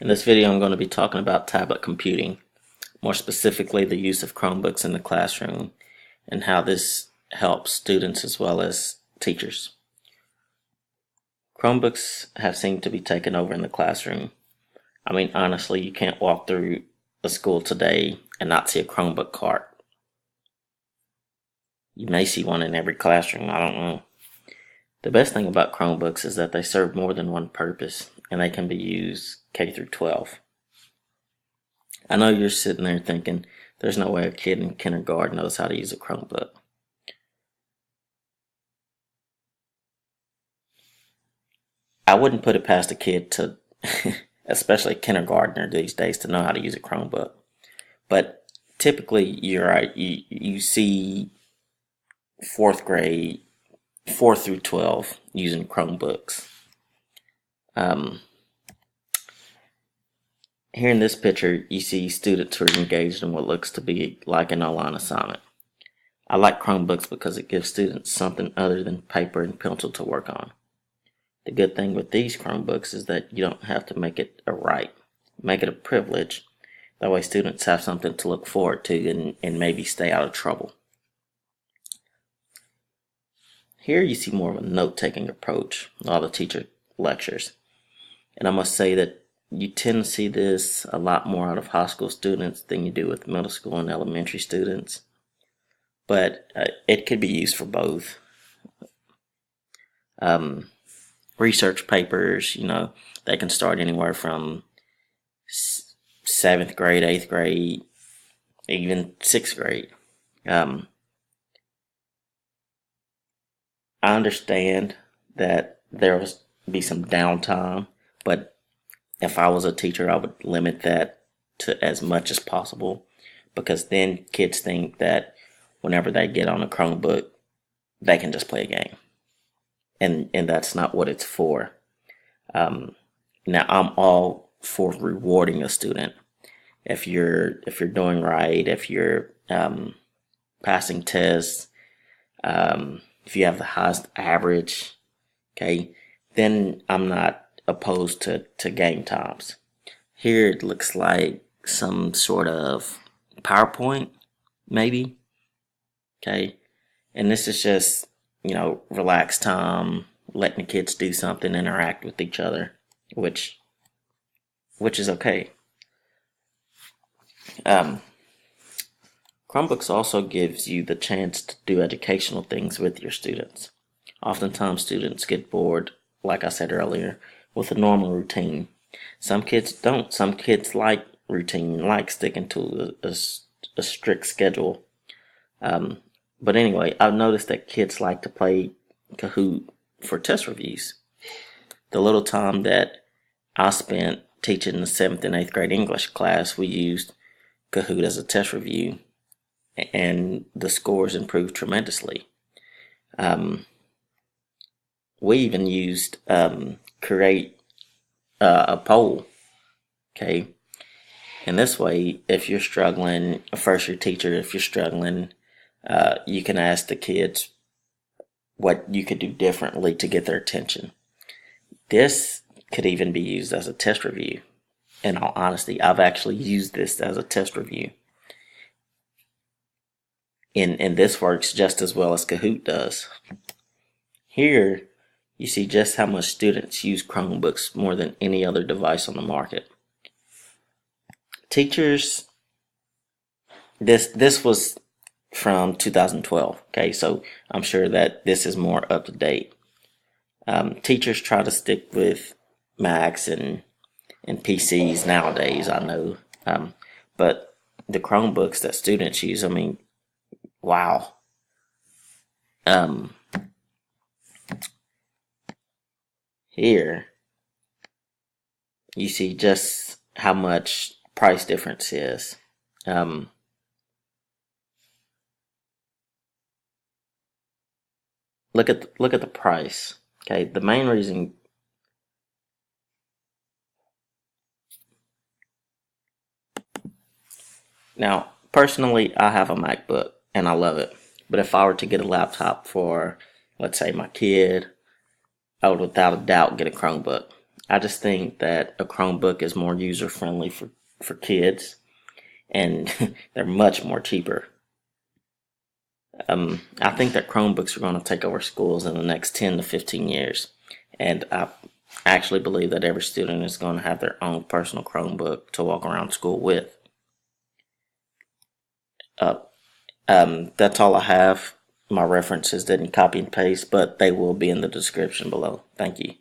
In this video, I'm going to be talking about tablet computing, more specifically the use of Chromebooks in the classroom and how this helps students as well as teachers. Chromebooks have seemed to be taken over in the classroom. I mean, honestly, you can't walk through a school today and not see a Chromebook cart. You may see one in every classroom, I don't know. The best thing about Chromebooks is that they serve more than one purpose and they can be used K through 12. I know you're sitting there thinking, there's no way a kid in kindergarten knows how to use a Chromebook. I wouldn't put it past a kid to, especially a kindergartner these days, to know how to use a Chromebook. But typically, you're right, you see 4th grade, 4 through 12 using Chromebooks. Here in this picture, you see students who are engaged in what looks to be like an online assignment. I like Chromebooks because it gives students something other than paper and pencil to work on. The good thing with these Chromebooks is that you don't have to make it a right. Make it a privilege. That way students have something to look forward to and maybe stay out of trouble. Here you see more of a note-taking approach in all the teacher lectures. And I must say that you tend to see this a lot more out of high school students than you do with middle school and elementary students. But it could be used for both. Research papers, they can start anywhere from 7th grade, 8th grade, even 6th grade. I understand that there will be some downtime, but if I was a teacher, I would limit that to as much as possible, because then kids think that whenever they get on a Chromebook, they can just play a game. And that's not what it's for. Now, I'm all for rewarding a student. If you're doing right, if you're passing tests, if you have the highest average, okay, then I'm not opposed to game times. Here it looks like some sort of PowerPoint, maybe, okay, and this is just relaxed time, letting the kids do something, interact with each other, which is okay. Chromebooks also gives you the chance to do educational things with your students. Oftentimes students get bored, like I said earlier, with a normal routine. Some kids don't. Some kids like routine, like sticking to a strict schedule. But anyway, I've noticed that kids like to play Kahoot for test reviews. The little time that I spent teaching the 7th and 8th grade English class, we used Kahoot as a test review, and the scores improved tremendously. We even used create a poll, okay? And this way, if you're struggling, a first year teacher, if you're struggling, you can ask the kids what you could do differently to get their attention. This could even be used as a test review. In all honesty, I've actually used this as a test review. And this works just as well as Kahoot does. Here, you see just how much students use Chromebooks more than any other device on the market. Teachers, this was from 2012, okay, so I'm sure that this is more up to date. Teachers try to stick with Macs and PCs nowadays, I know, but the Chromebooks that students use, I mean, wow. Here, you see just how much price difference is. Look at the price. Okay, the main reason. Now, personally, I have a MacBook and I love it. But if I were to get a laptop for, let's say, my kid, I would without a doubt get a Chromebook. I just think that a Chromebook is more user friendly for kids, and they're much more cheaper. I think that Chromebooks are going to take over schools in the next 10 to 15 years. And I actually believe that every student is going to have their own personal Chromebook to walk around school with. Uh, that's all I have. My references didn't copy and paste, but they will be in the description below. Thank you.